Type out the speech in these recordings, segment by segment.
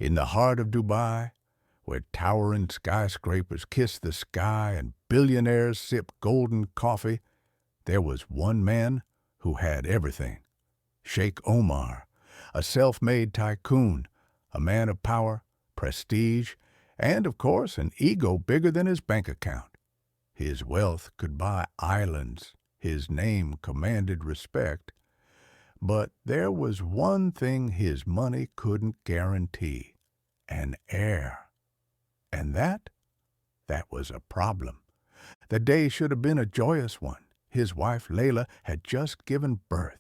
In the heart of Dubai, where towering skyscrapers kiss the sky and billionaires sip golden coffee, there was one man who had everything. Sheikh Omar, a self-made tycoon, a man of power, prestige, and, of course, an ego bigger than his bank account. His wealth could buy islands. His name commanded respect. But there was one thing his money couldn't guarantee: an heir. And that was a problem. The day should have been a joyous one. His wife, Layla, had just given birth.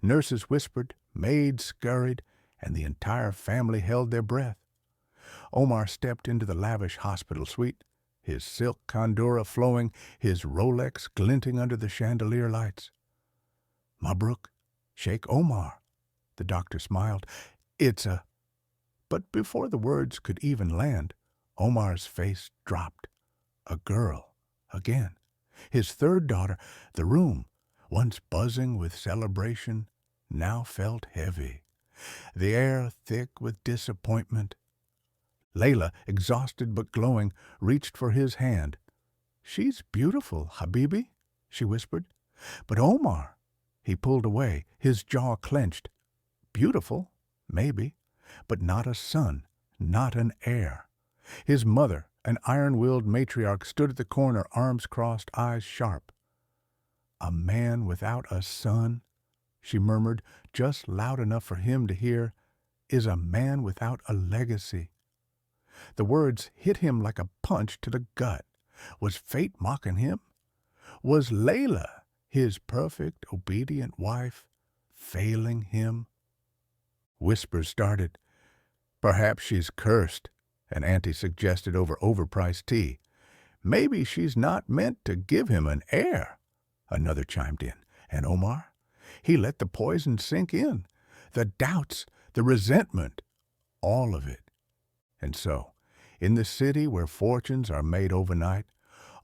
Nurses whispered, maids scurried, and the entire family held their breath. Omar stepped into the lavish hospital suite, his silk kandura flowing, his Rolex glinting under the chandelier lights. "Mabruk, Sheikh Omar," the doctor smiled. "It's a—" But before the words could even land, Omar's face dropped. A girl, again. His third daughter. The room, once buzzing with celebration, now felt heavy, the air thick with disappointment. Layla, exhausted but glowing, reached for his hand. "She's beautiful, Habibi," she whispered. "But Omar—" He pulled away, his jaw clenched. Beautiful, maybe, but not a son, not an heir. His mother, an iron-willed matriarch, stood at the corner, arms crossed, eyes sharp. "A man without a son," she murmured, just loud enough for him to hear, "is a man without a legacy." The words hit him like a punch to the gut. Was fate mocking him? Was Layla, his perfect, obedient wife, failing him? Whispers started. "Perhaps she's cursed," an auntie suggested over overpriced tea. "Maybe she's not meant to give him an heir," another chimed in. And Omar? He let the poison sink in. The doubts, the resentment, all of it. And so, in the city where fortunes are made overnight,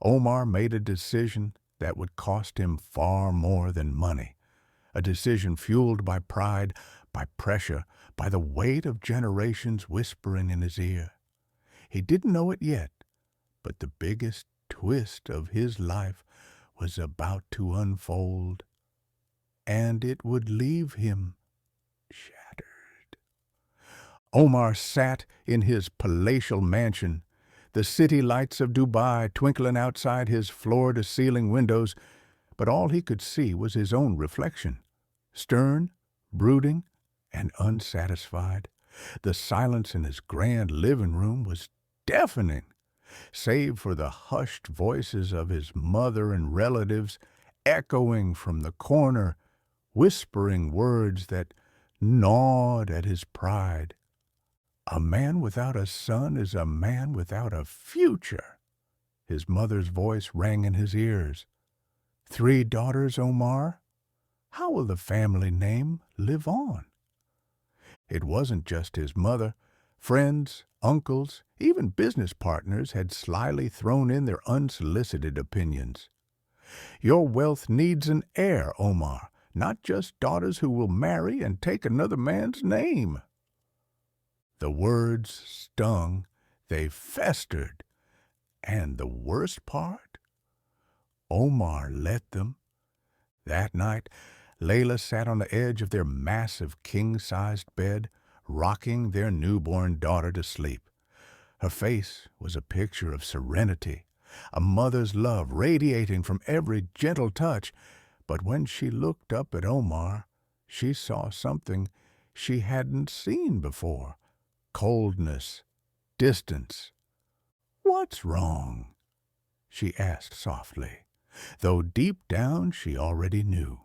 Omar made a decision that would cost him far more than money. A decision fueled by pride, by pressure, by the weight of generations whispering in his ear. He didn't know it yet, but the biggest twist of his life was about to unfold, and it would leave him shattered. Omar sat in his palatial mansion, the city lights of Dubai twinkling outside his floor-to-ceiling windows, but all he could see was his own reflection, stern, brooding, and unsatisfied. The silence in his grand living room was deafening, save for the hushed voices of his mother and relatives echoing from the corner, whispering words that gnawed at his pride. "A man without a son is a man without a future," his mother's voice rang in his ears. "3 daughters, Omar? How will the family name live on?" It wasn't just his mother. Friends, uncles, even business partners had slyly thrown in their unsolicited opinions. "Your wealth needs an heir, Omar, not just daughters who will marry and take another man's name." The words stung, they festered, and the worst part? Omar let them. That night, Layla sat on the edge of their massive king-sized bed, rocking their newborn daughter to sleep. Her face was a picture of serenity, a mother's love radiating from every gentle touch. But when she looked up at Omar, she saw something she hadn't seen before: coldness, distance. "What's wrong?" she asked softly, though deep down she already knew.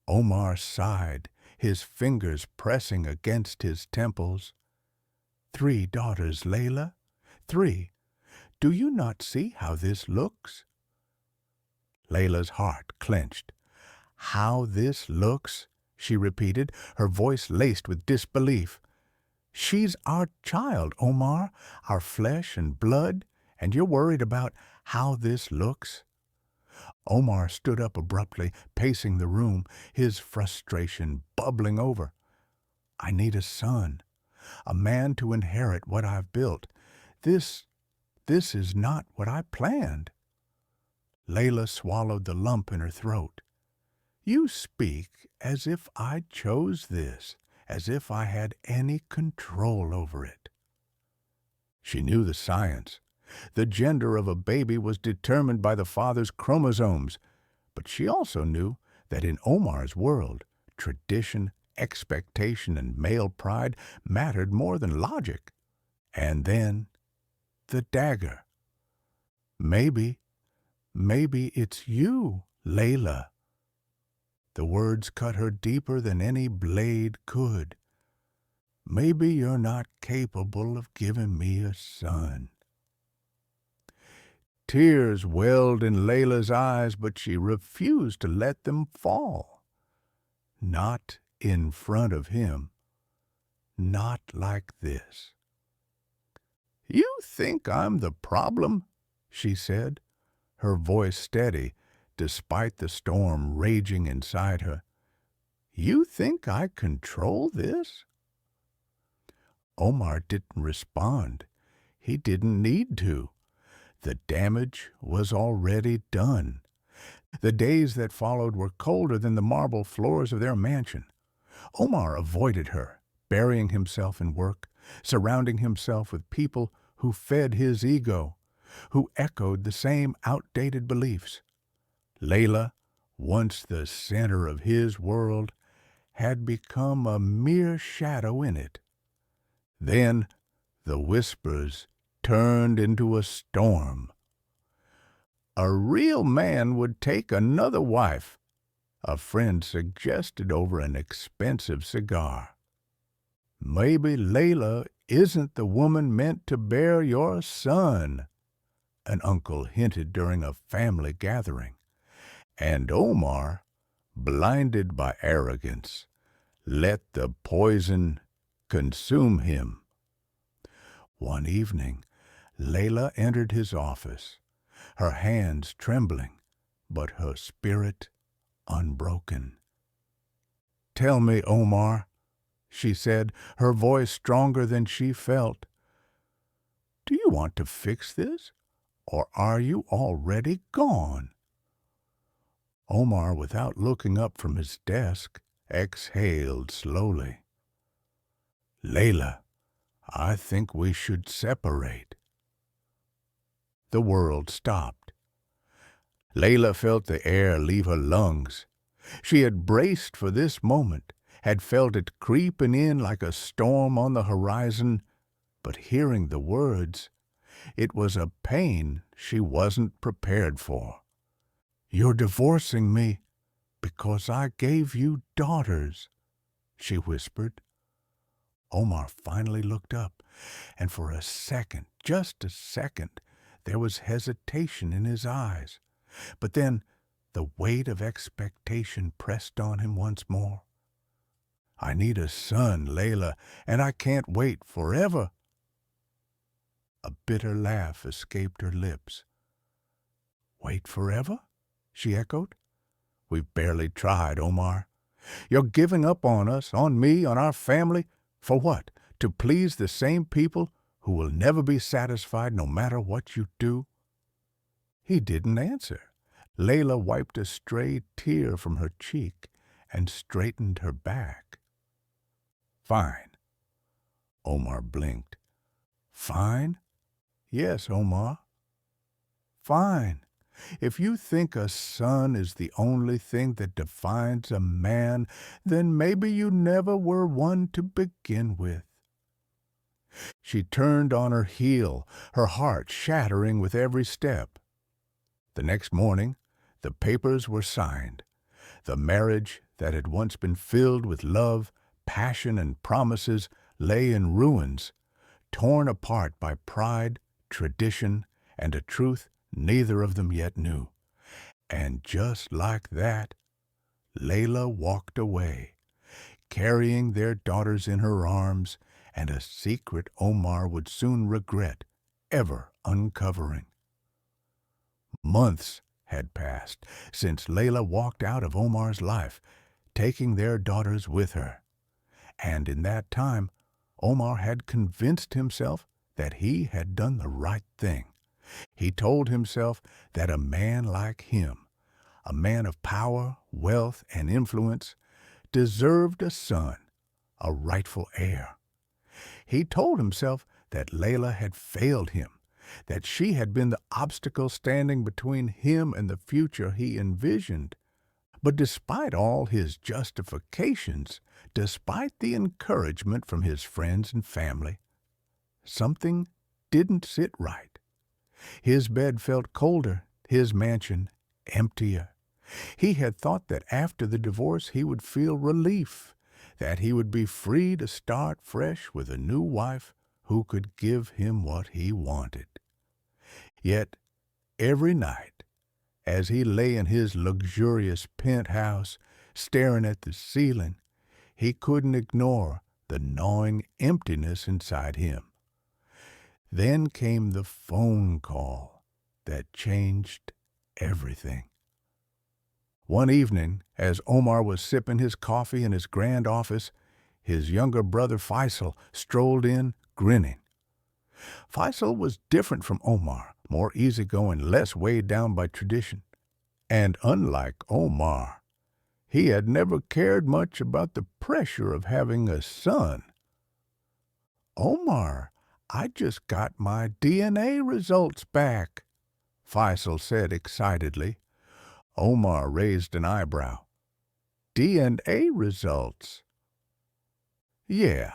Omar sighed, his fingers pressing against his temples. "3 daughters, Layla, 3. Do you not see how this looks?" Layla's heart clenched. "How this looks?" she repeated, her voice laced with disbelief. "She's our child, Omar, our flesh and blood, and you're worried about how this looks?" Omar stood up abruptly, pacing the room, his frustration bubbling over. "I need a son. a man to inherit what I've built. This, this is not what I planned." Layla swallowed the lump in her throat. "You speak as if I chose this, as if I had any control over it." She knew the science. The gender of a baby was determined by the father's chromosomes, but she also knew that in Omar's world, tradition, expectation, and male pride mattered more than logic. And then, the dagger. Maybe it's you, Layla." The words cut her deeper than any blade could. "Maybe you're not capable of giving me a son." Tears welled in Layla's eyes, but she refused to let them fall. Not in front of him. Not like this. "You think I'm the problem?" she said, her voice steady, despite the storm raging inside her. "You think I control this?" Omar didn't respond. He didn't need to. The damage was already done. The days that followed were colder than the marble floors of their mansion. Omar avoided her, burying himself in work, surrounding himself with people who fed his ego, who echoed the same outdated beliefs. Layla, once the center of his world, had become a mere shadow in it. Then the whispers turned into a storm. A real man would take another wife, a friend suggested over an expensive cigar. Maybe Layla isn't the woman meant to bear your son, an uncle hinted during a family gathering. And Omar, blinded by arrogance, let the poison consume him. One evening, Layla entered his office, her hands trembling, but her spirit unbroken. "Tell me, Omar," she said, her voice stronger than she felt. "Do you want to fix this, or are you already gone?" Omar, without looking up from his desk, exhaled slowly. "Layla, I think we should separate." The world stopped. Layla felt the air leave her lungs. She had braced for this moment, had felt it creeping in like a storm on the horizon, but hearing the words, it was a pain she wasn't prepared for. "You're divorcing me because I gave you daughters," she whispered. Omar finally looked up, and for a second, just a second, there was hesitation in his eyes. But then the weight of expectation pressed on him once more. "I need a son, Layla, and I can't wait forever." A bitter laugh escaped her lips. "Wait forever?" she echoed. "We've barely tried, Omar. You're giving up on us, on me, on our family. For what? To please the same people who will never be satisfied no matter what you do?" He didn't answer. Layla wiped a stray tear from her cheek and straightened her back. "Fine." Omar blinked. "Fine? Yes, Omar. Fine. If you think a son is the only thing that defines a man, then maybe you never were one to begin with." She turned on her heel, her heart shattering with every step. The next morning, the papers were signed. The marriage that had once been filled with love, passion, and promises lay in ruins, torn apart by pride, tradition, and a truth neither of them yet knew. And just like that, Layla walked away, carrying their daughters in her arms and a secret Omar would soon regret ever uncovering. Months had passed since Layla walked out of Omar's life, taking their daughters with her. And in that time, Omar had convinced himself that he had done the right thing. He told himself that a man like him, a man of power, wealth, and influence, deserved a son, a rightful heir. He told himself that Layla had failed him, that she had been the obstacle standing between him and the future he envisioned. But despite all his justifications, despite the encouragement from his friends and family, something didn't sit right. His bed felt colder, his mansion emptier. He had thought that after the divorce he would feel relief, that he would be free to start fresh with a new wife who could give him what he wanted. Yet, every night, as he lay in his luxurious penthouse, staring at the ceiling, he couldn't ignore the gnawing emptiness inside him. Then came the phone call that changed everything. One evening, as Omar was sipping his coffee in his grand office, his younger brother Faisal strolled in, grinning. Faisal was different from Omar, more easygoing, less weighed down by tradition. And unlike Omar, he had never cared much about the pressure of having a son. "Omar, I just got my DNA results back," Faisal said excitedly. Omar raised an eyebrow. "DNA results?" "Yeah,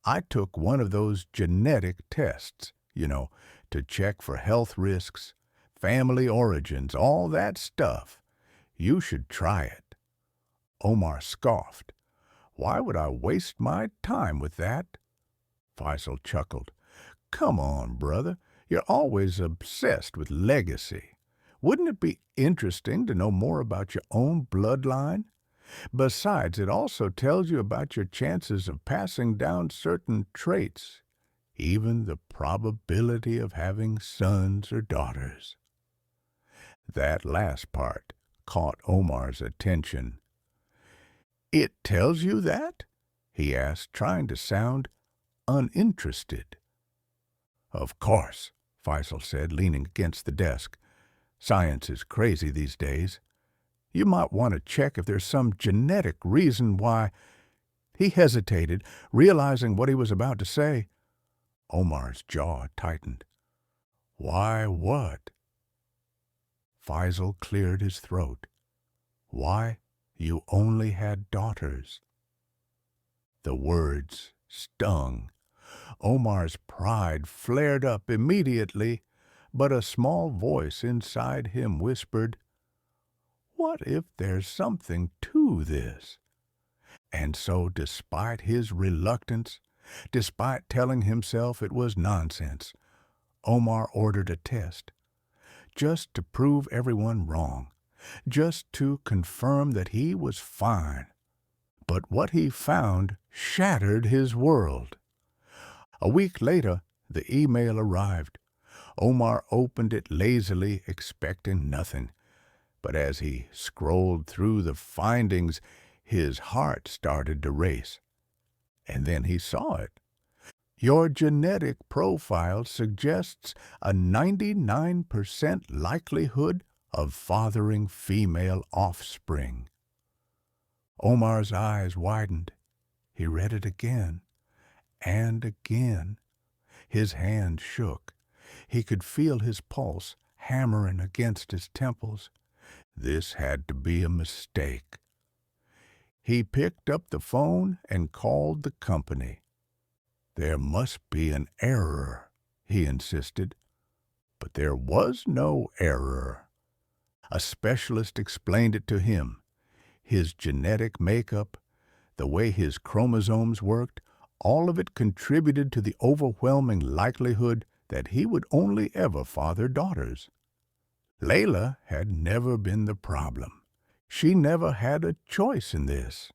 I took one of those genetic tests, to check for health risks, family origins, all that stuff. You should try it." Omar scoffed. "Why would I waste my time with that?" Faisal chuckled. "Come on, brother. You're always obsessed with legacy. Wouldn't it be interesting to know more about your own bloodline? Besides, it also tells you about your chances of passing down certain traits, even the probability of having sons or daughters." That last part caught Omar's attention. "It tells you that?" he asked, trying to sound uninterested. "Of course," Faisal said, leaning against the desk. "Science is crazy these days. You might want to check if there's some genetic reason why—" He hesitated, realizing what he was about to say. Omar's jaw tightened. "Why what?" Faisal cleared his throat. "Why you only had daughters." The words stung. Omar's pride flared up immediately, but a small voice inside him whispered, "What if there's something to this?" And so, despite his reluctance, despite telling himself it was nonsense, Omar ordered a test, just to prove everyone wrong, just to confirm that he was fine. But what he found shattered his world. A week later, the email arrived. Omar opened it lazily, expecting nothing. But as he scrolled through the findings, his heart started to race. And then he saw it. Your genetic profile suggests a 99% likelihood of fathering female offspring. Omar's eyes widened. He read it again and again. His hand shook. He could feel his pulse hammering against his temples. This had to be a mistake. He picked up the phone and called the company. "There must be an error," he insisted. But there was no error. A specialist explained it to him. His genetic makeup, the way his chromosomes worked, all of it contributed to the overwhelming likelihood that he would only ever father daughters. Layla had never been the problem. She never had a choice in this.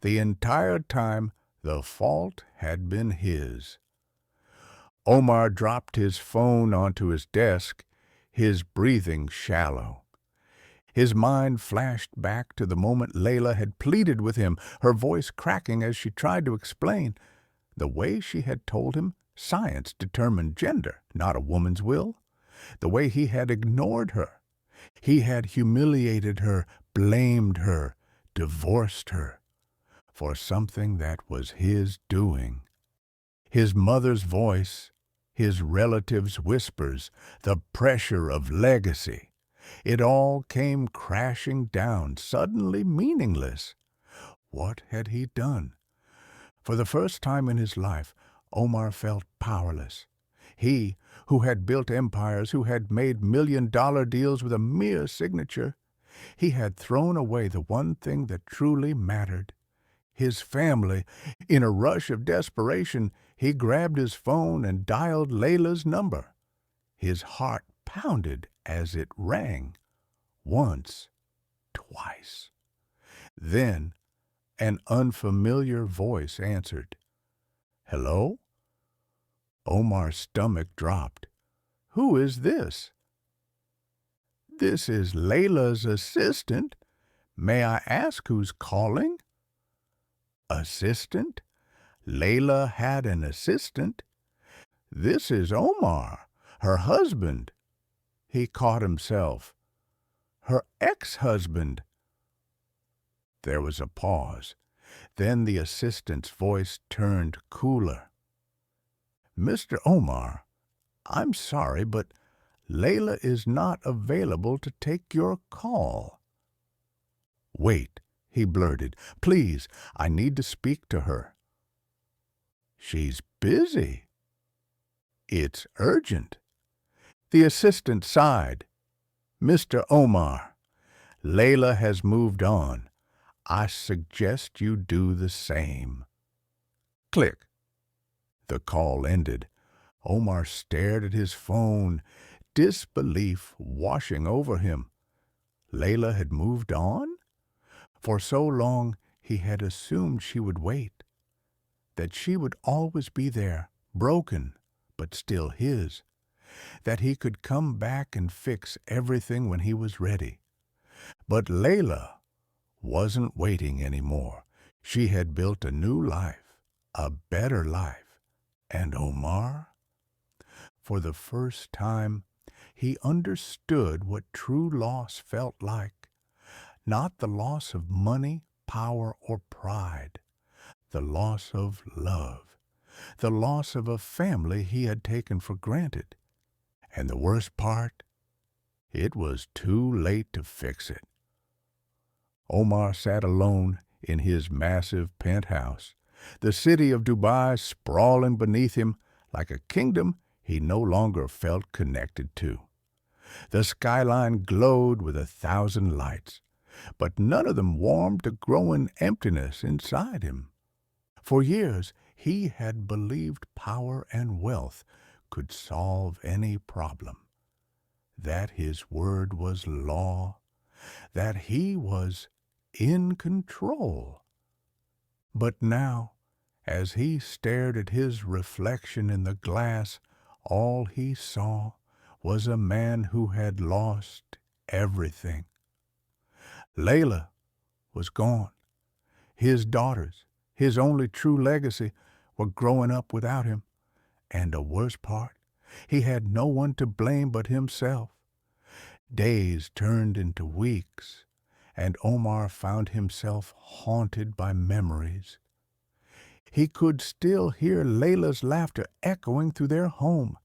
The entire time, the fault had been his. Omar dropped his phone onto his desk, his breathing shallow. His mind flashed back to the moment Layla had pleaded with him, her voice cracking as she tried to explain. The way she had told him science determined gender, not a woman's will. The way he had ignored her. He had humiliated her, blamed her, divorced her for something that was his doing. His mother's voice, his relatives' whispers, the pressure of legacy. It all came crashing down, suddenly meaningless. What had he done? For the first time in his life, Omar felt powerless. He, who had built empires, who had made million-dollar deals with a mere signature, he had thrown away the one thing that truly mattered. His family. In a rush of desperation, he grabbed his phone and dialed Layla's number. His heart pounded as it rang. Once, twice. Then an unfamiliar voice answered. "Hello?" Omar's stomach dropped. "Who is this?" "This is Layla's assistant. May I ask who's calling?" Assistant? Layla had an assistant. "This is Omar, her husband." He caught himself. "Her ex-husband." There was a pause. Then the assistant's voice turned cooler. "Mr. Omar, I'm sorry, but Layla is not available to take your call." "Wait," he blurted. "Please, I need to speak to her." "She's busy." "It's urgent." The assistant sighed. "Mr. Omar, Layla has moved on. I suggest you do the same." Click. The call ended. Omar stared at his phone, disbelief washing over him. Layla had moved on? For so long he had assumed she would wait, that she would always be there, broken, but still his, that he could come back and fix everything when he was ready. But Layla wasn't waiting anymore. She had built a new life, a better life. And Omar? For the first time, he understood what true loss felt like. Not the loss of money, power, or pride. The loss of love. The loss of a family he had taken for granted. And the worst part? It was too late to fix it. Omar sat alone in his massive penthouse, the city of Dubai sprawling beneath him like a kingdom he no longer felt connected to. The skyline glowed with 1,000 lights, but none of them warmed the growing emptiness inside him. For years, he had believed power and wealth could solve any problem, that his word was law, that he was in control. But now, as he stared at his reflection in the glass, all he saw was a man who had lost everything. Layla was gone. His daughters, his only true legacy, were growing up without him. And the worst part, he had no one to blame but himself. Days turned into weeks, and Omar found himself haunted by memories. He could still hear Layla's laughter echoing through their home,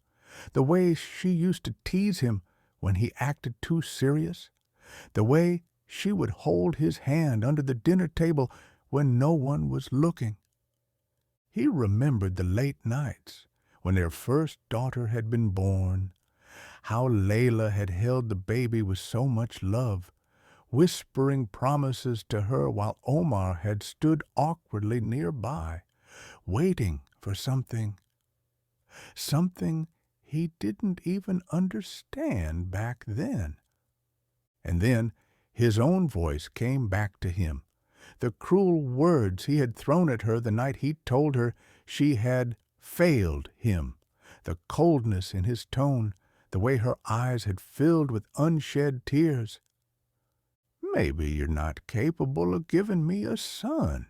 the way she used to tease him when he acted too serious, the way she would hold his hand under the dinner table when no one was looking. He remembered the late nights when their first daughter had been born, how Layla had held the baby with so much love, whispering promises to her while Omar had stood awkwardly nearby, waiting for something he didn't even understand back then. And then his own voice came back to him, the cruel words he had thrown at her the night he told her she had failed him, the coldness in his tone, the way her eyes had filled with unshed tears. "Maybe you're not capable of giving me a son."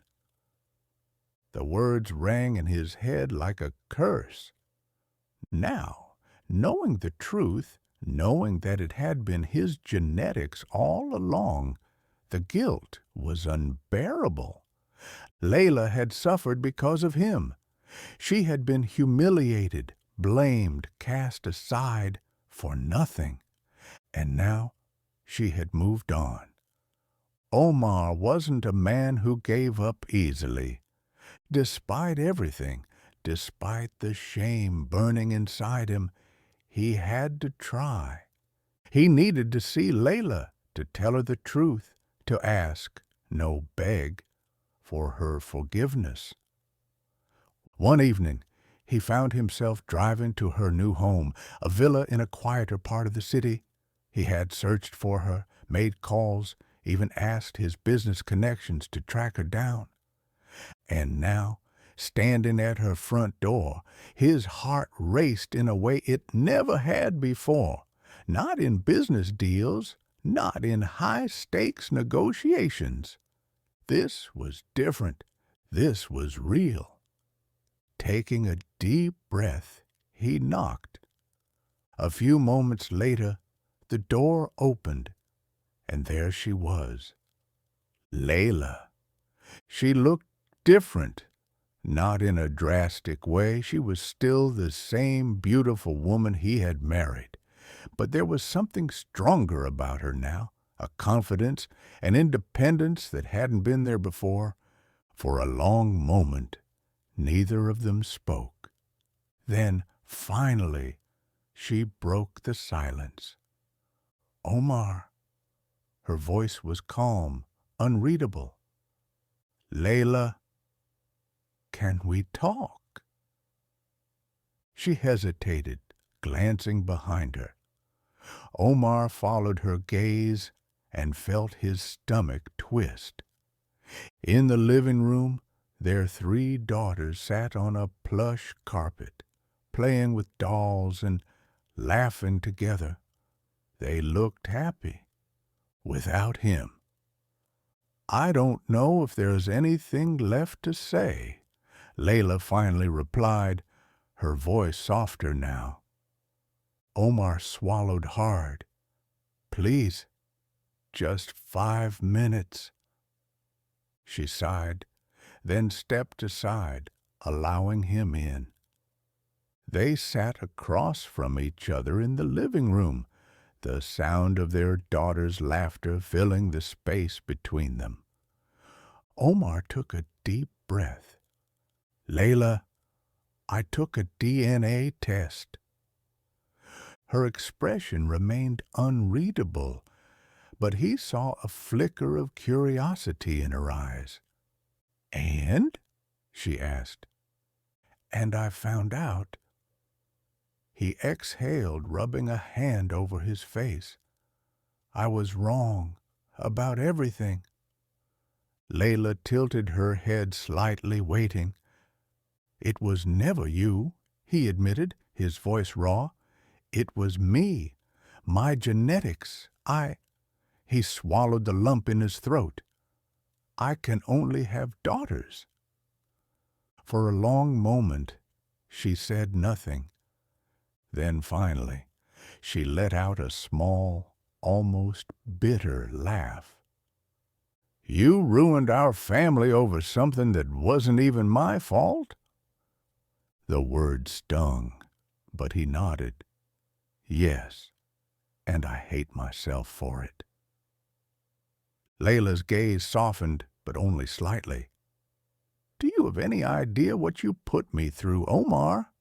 The words rang in his head like a curse. Now, knowing the truth, knowing that it had been his genetics all along, the guilt was unbearable. Layla had suffered because of him. She had been humiliated, blamed, cast aside for nothing. And now she had moved on. Omar wasn't a man who gave up easily. Despite everything, despite the shame burning inside him, he had to try. He needed to see Layla, to tell her the truth, to ask, no beg, for her forgiveness. One evening, he found himself driving to her new home, a villa in a quieter part of the city. He had searched for her, made calls, even asked his business connections to track her down. And now, standing at her front door, his heart raced in a way it never had before. Not in business deals, not in high-stakes negotiations. This was different. This was real. Taking a deep breath, he knocked. A few moments later, the door opened, and there she was. Layla. She looked different. Not in a drastic way. She was still the same beautiful woman he had married. But there was something stronger about her now, a confidence, an independence that hadn't been there before. For a long moment, neither of them spoke. Then, finally, she broke the silence. Omar. Her voice was calm, unreadable. Layla, can we talk? She hesitated, glancing behind her. Omar followed her gaze and felt his stomach twist. In the living room, their 3 daughters sat on a plush carpet, playing with dolls and laughing together. They looked happy, without him. I don't know if there's anything left to say, Layla finally replied, her voice softer now. Omar swallowed hard. Please, just 5 minutes. She sighed, then stepped aside, allowing him in. They sat across from each other in the living room, the sound of their daughter's laughter filling the space between them. Omar took a deep breath. Layla, I took a DNA test. Her expression remained unreadable, but he saw a flicker of curiosity in her eyes. And? She asked. And I found out. He exhaled, rubbing a hand over his face. I was wrong about everything. Layla tilted her head slightly, waiting. It was never you, he admitted, his voice raw. It was me, my genetics. He swallowed the lump in his throat. I can only have daughters. For a long moment, she said nothing. Then finally, she let out a small, almost bitter laugh. You ruined our family over something that wasn't even my fault? The word stung, but he nodded. Yes, and I hate myself for it. Layla's gaze softened, but only slightly. Do you have any idea what you put me through, Omar?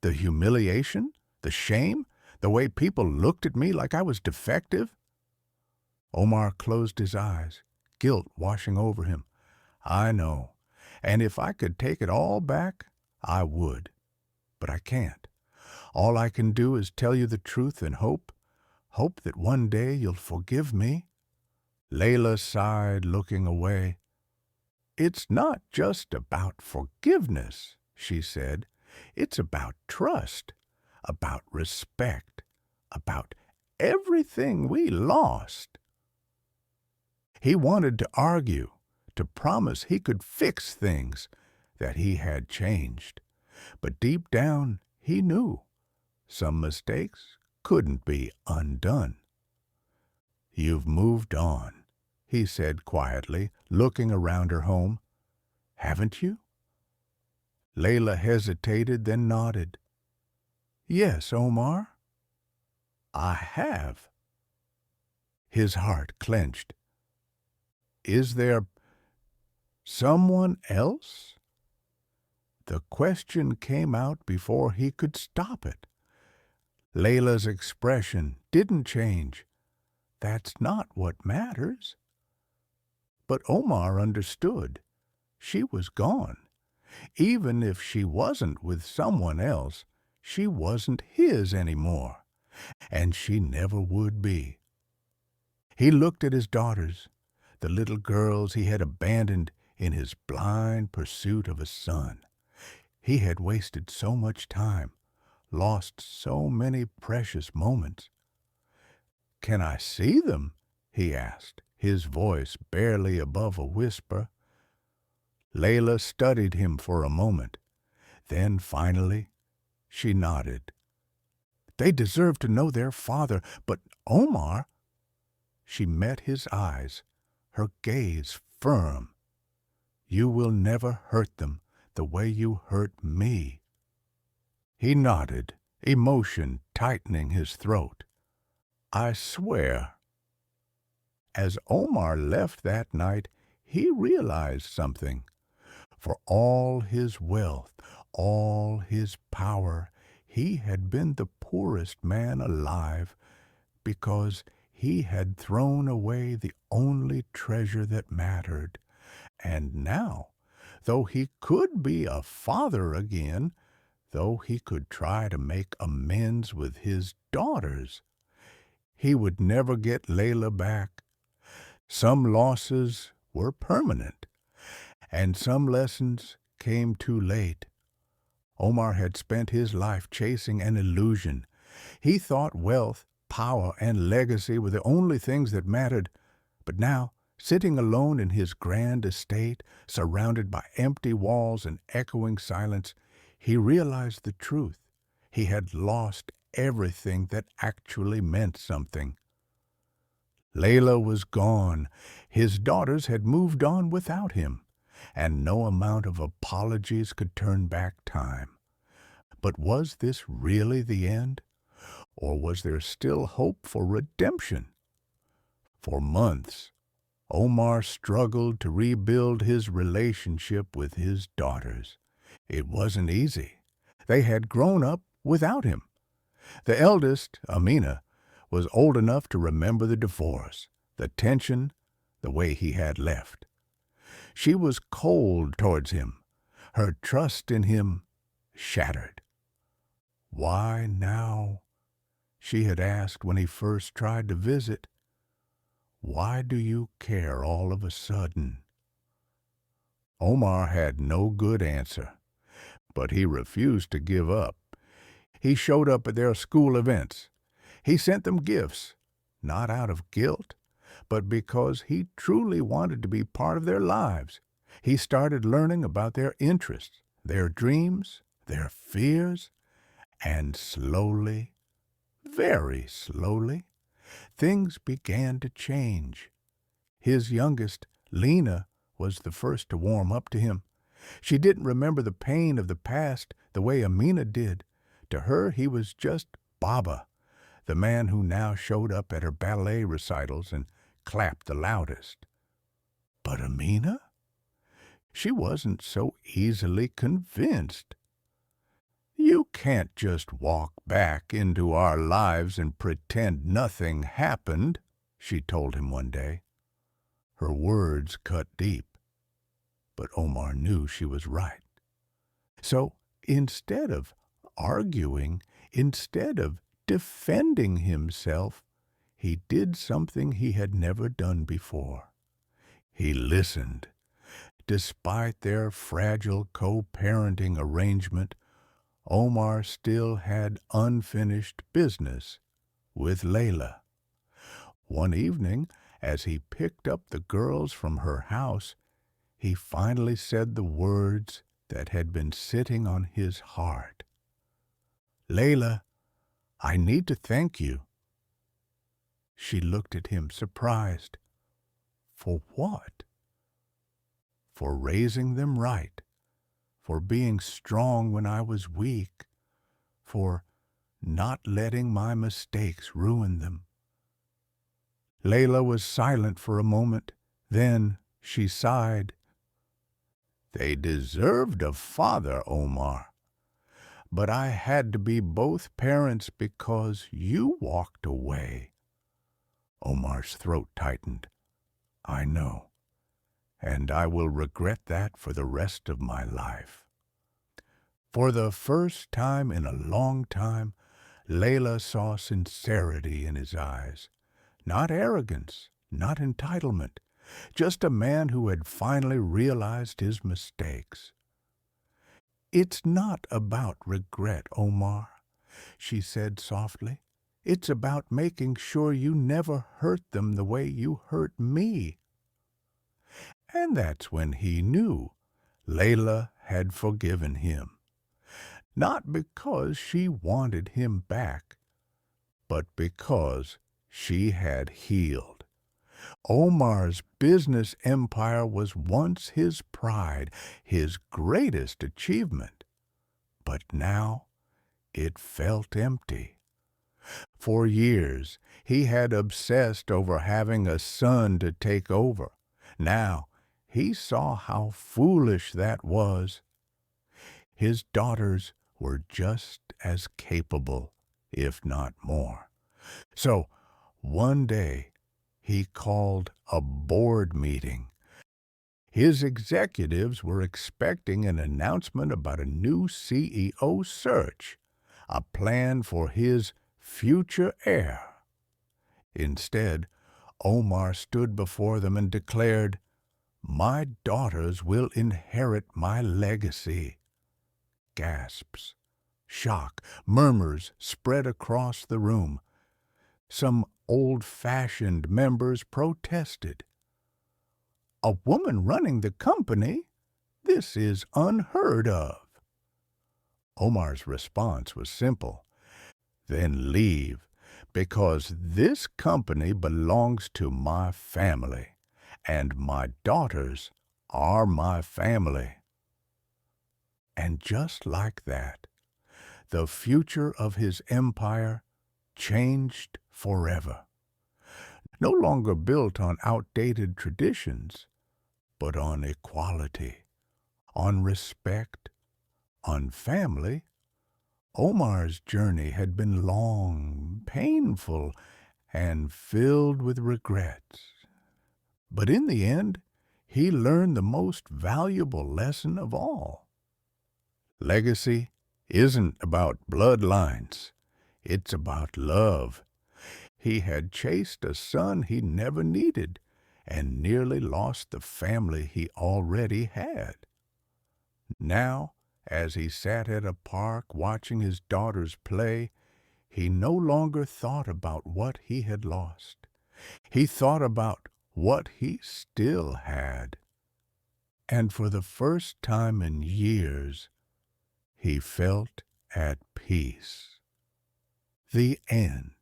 The humiliation, the shame, the way people looked at me like I was defective? Omar closed his eyes, guilt washing over him. I know, and if I could take it all back, I would. But I can't. All I can do is tell you the truth and hope that one day you'll forgive me. Layla sighed, looking away. It's not just about forgiveness, she said. It's about trust, about respect, about everything we lost. He wanted to argue, to promise he could fix things, that he had changed. But deep down, he knew some mistakes couldn't be undone. "You've moved on," he said quietly, looking around her home. "Haven't you?" Layla hesitated, then nodded. "Yes, Omar, I have." His heart clenched. "Is there someone else?" The question came out before he could stop it. Layla's expression didn't change. That's not what matters. But Omar understood. She was gone. Even if she wasn't with someone else, she wasn't his anymore, and she never would be. He looked at his daughters, the little girls he had abandoned in his blind pursuit of a son. He had wasted so much time, lost so many precious moments. "Can I see them?" he asked, his voice barely above a whisper. Layla studied him for a moment. Then, finally, she nodded. "They deserve to know their father, but Omar—" She met his eyes, her gaze firm. "You will never hurt them the way you hurt me." He nodded, emotion tightening his throat. "I swear." As Omar left that night, he realized something. For all his wealth, all his power, he had been the poorest man alive because he had thrown away the only treasure that mattered. And now, though he could be a father again, though he could try to make amends with his daughters, he would never get Layla back. Some losses were permanent, and some lessons came too late. Omar had spent his life chasing an illusion. He thought wealth, power, and legacy were the only things that mattered. But now, sitting alone in his grand estate, surrounded by empty walls and echoing silence, he realized the truth. He had lost everything that actually meant something. Layla was gone. His daughters had moved on without him, and no amount of apologies could turn back time. But was this really the end? Or was there still hope for redemption? For months, Omar struggled to rebuild his relationship with his daughters. It wasn't easy. They had grown up without him. The eldest, Amina, was old enough to remember the divorce, the tension, the way he had left. She was cold towards him, her trust in him shattered. "Why now?" she had asked when he first tried to visit. "Why do you care all of a sudden?" Omar had no good answer, but he refused to give up. He showed up at their school events. He sent them gifts, not out of guilt, but because he truly wanted to be part of their lives. He started learning about their interests, their dreams, their fears, and slowly, very slowly, things began to change. His youngest, Lena, was the first to warm up to him. She didn't remember the pain of the past the way Amina did. To her, he was just Baba, the man who now showed up at her ballet recitals and clapped the loudest. But Amina? She wasn't so easily convinced. "You can't just walk back into our lives and pretend nothing happened," she told him one day. Her words cut deep, but Omar knew she was right. So instead of arguing, instead of defending himself, he did something he had never done before. He listened. Despite their fragile co-parenting arrangement, Omar still had unfinished business with Layla. One evening, as he picked up the girls from her house, he finally said the words that had been sitting on his heart. "Layla, I need to thank you." She looked at him surprised. "For what?" "For raising them right, for being strong when I was weak, for not letting my mistakes ruin them." Layla was silent for a moment. Then she sighed. "They deserved a father, Omar. But I had to be both parents because you walked away." Omar's throat tightened. "I know, and I will regret that for the rest of my life." For the first time in a long time, Layla saw sincerity in his eyes. Not arrogance, not entitlement, just a man who had finally realized his mistakes. "It's not about regret, Omar," she said softly. "It's about making sure you never hurt them the way you hurt me." And that's when he knew Layla had forgiven him. Not because she wanted him back, but because she had healed. Omar's business empire was once his pride, his greatest achievement. But now it felt empty. For years he had obsessed over having a son to take over. Now he saw how foolish that was. His daughters were just as capable, if not more. So one day he called a board meeting. His executives were expecting an announcement about a new CEO search, a plan for his future heir. Instead, Omar stood before them and declared, "My daughters will inherit my legacy." Gasps, shock, murmurs spread across the room. Some old-fashioned members protested. "A woman running the company? This is unheard of." Omar's response was simple. "Then leave, because this company belongs to my family, and my daughters are my family." And just like that, the future of his empire changed forever. No longer built on outdated traditions, but on equality, on respect, on family. Omar's journey had been long, painful, and filled with regrets. But in the end, he learned the most valuable lesson of all. Legacy isn't about bloodlines. It's about love. He had chased a son he never needed and nearly lost the family he already had. Now, as he sat at a park watching his daughters play, he no longer thought about what he had lost. He thought about what he still had. And for the first time in years, he felt at peace. The end.